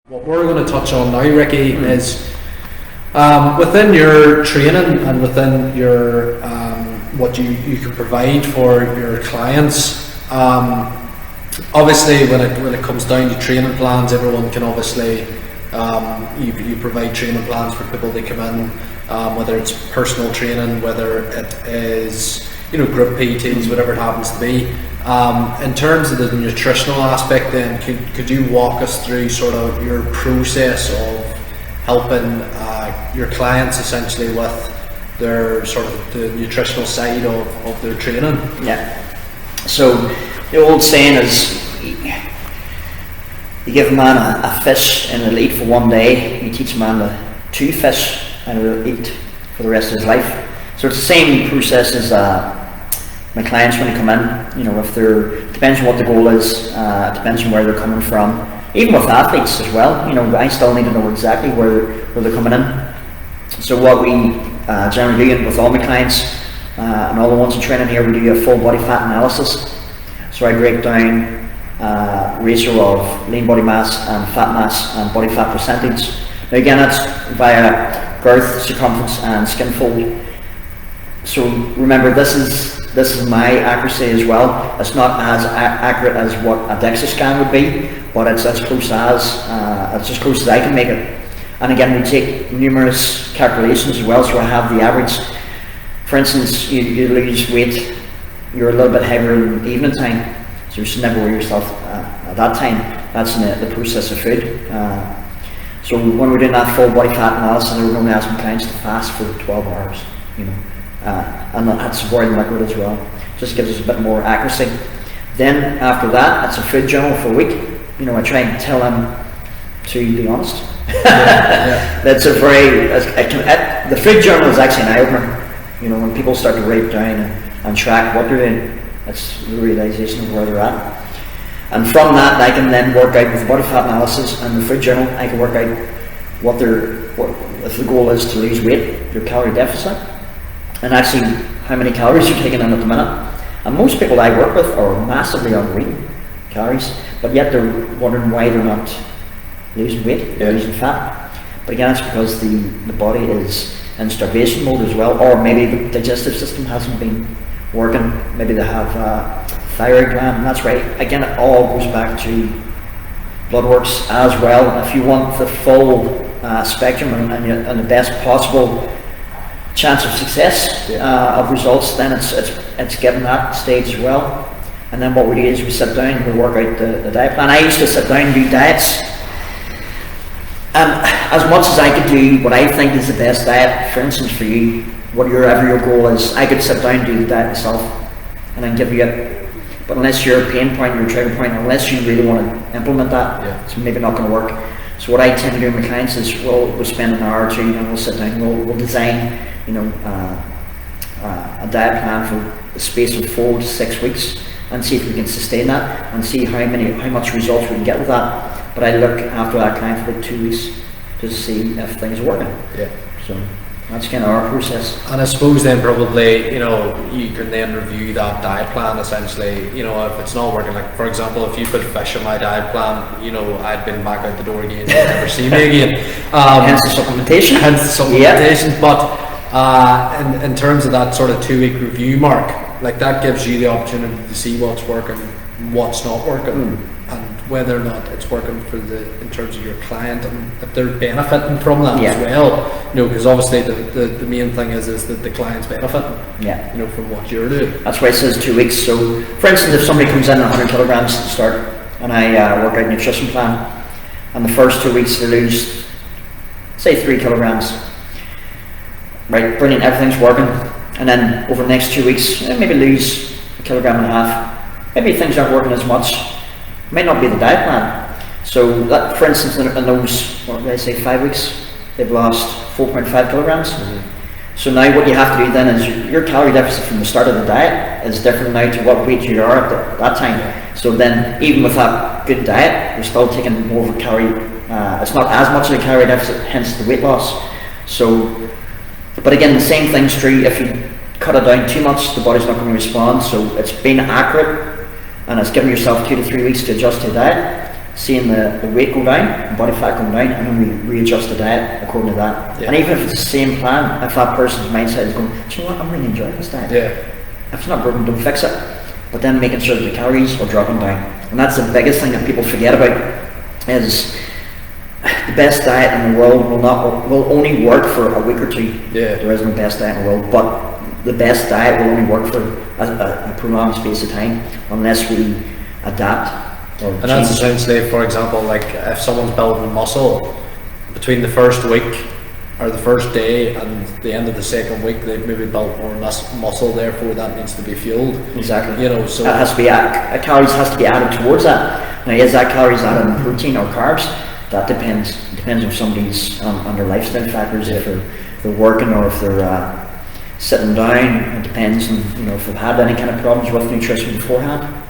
What we're going to touch on now, Ricky, is within your training and within your what you can provide for your clients. Obviously, when it comes down to training plans, everyone can obviously you provide training plans for people to come in, whether it's personal training, whether it is group PTs, whatever it happens to be. In terms of the nutritional aspect, then could you walk us through sort of your process of helping your clients essentially with their sort of the nutritional side of their training? Yeah. So the old saying is, you give a man a fish and he'll eat for one day. You teach a man to fish and he'll eat for the rest of his life. So it's the same process as my clients when they come in. If they're, depends on what the goal is, depends on where they're coming from. Even with athletes as well, I still need to know exactly where they're coming in. So what we generally do with all my clients and all the ones in training here, we do a full body fat analysis. So I break down ratio of lean body mass and fat mass and body fat percentage. Now again, that's via girth, circumference and skin fold. So remember, this is my accuracy as well. It's not as accurate as what a DEXA scan would be, but it's as close as I can make it. And again, we take numerous calculations as well, so I have the average. For instance, you lose weight, you're a little bit heavier in the evening time, so you should never weigh yourself at that time. That's in the process of food. So when we're doing that full body fat analysis, we're normally asking clients to fast for 12 hours, and that's avoiding liquid as well. Just gives us a bit more accuracy. Then after that, it's a food journal for a week. I try and tell them to be honest. Yeah. That's a very, the food journal is actually an eye-opener. When people start to write down and track what they're doing, it's the realization of where they're at. And from that, I can then work out with the body fat analysis and the food journal. I can work out if the goal is to lose weight, your calorie deficit, and actually how many calories you're taking in at the minute. And most people I work with are massively underweight calories, but yet they're wondering why they're not losing weight, they're losing fat. But again, it's because the body is in starvation mode as well, or maybe the digestive system hasn't been working. Maybe they have thyroid gland, and that's right. Again, it all goes back to blood works as well. If you want the full spectrum and the best possible chance of success of results, then it's getting that stage as well. And then what we do is we sit down and we work out the diet plan. I used to sit down and do diets. As much as I could do what I think is the best diet, for instance for you, whatever your goal is, I could sit down and do the diet myself and then give you it. But unless you're a pain point, you're a trigger point, unless you really want to implement that, it's maybe not going to work. So what I tend to do with my clients is we'll spend an hour or two and we'll sit down and we'll design a diet plan for the space of 4 to 6 weeks and see if we can sustain that and see how much results we can get with that. But I look after that client for about 2 weeks to see if things are working. Yeah. So that's kind of our process. And I suppose then probably, you can then review that diet plan essentially, if it's not working. Like for example, if you put fish on my diet plan, I'd been back out the door again, you'll never see me again. Hence the supplementation. Yeah. But in terms of that sort of 2 week review mark, like that gives you the opportunity to see what's working, what's not working, and whether or not it's working in terms of your client and if they're benefiting from that as well. Because obviously the main thing is that the client's benefiting. From what you're doing. That's why it says 2 weeks. So for instance, if somebody comes in 100 kilograms to start, and I work out a nutrition plan, and the first 2 weeks they lose, say 3 kilograms. Right, brilliant, everything's working. And then over the next 2 weeks, maybe lose 1.5 kilograms. Maybe things aren't working as much. It might not be the diet plan. So that, for instance, in those, 5 weeks, they've lost 4.5 kilograms. So now what you have to do then is your calorie deficit from the start of the diet is different now to what weight you are at that time. So then even with that good diet, you're still taking more of a calorie, it's not as much of a calorie deficit, hence the weight loss. So, but again, the same thing's true. If you cut it down too much, the body's not going to respond. So it's being accurate, and it's giving yourself 2 to 3 weeks to adjust to your diet. seeing the weight go down, body fat come down, and then we readjust the diet according to that. Yeah. And even if it's the same plan, if that person's mindset is going, do you know what, I'm really enjoying this diet. Yeah. If it's not broken, don't fix it. But then making sure that the calories are dropping down. And that's the biggest thing that people forget about, is the best diet in the world will only work for a week or two. Yeah. There is no best diet in the world, but the best diet will only work for a prolonged space of time unless we adapt. And that's essentially, for example, like if someone's building muscle, between the first week or the first day and the end of the second week, they've maybe built more muscle, therefore that needs to be fueled. Exactly. You know, so that has to be calories has to be added towards that. Now, is that calories added in protein or carbs? That depends on somebody's on their lifestyle factors. If they're working or if they're sitting down, it depends on, you know, if they've had any kind of problems with nutrition beforehand.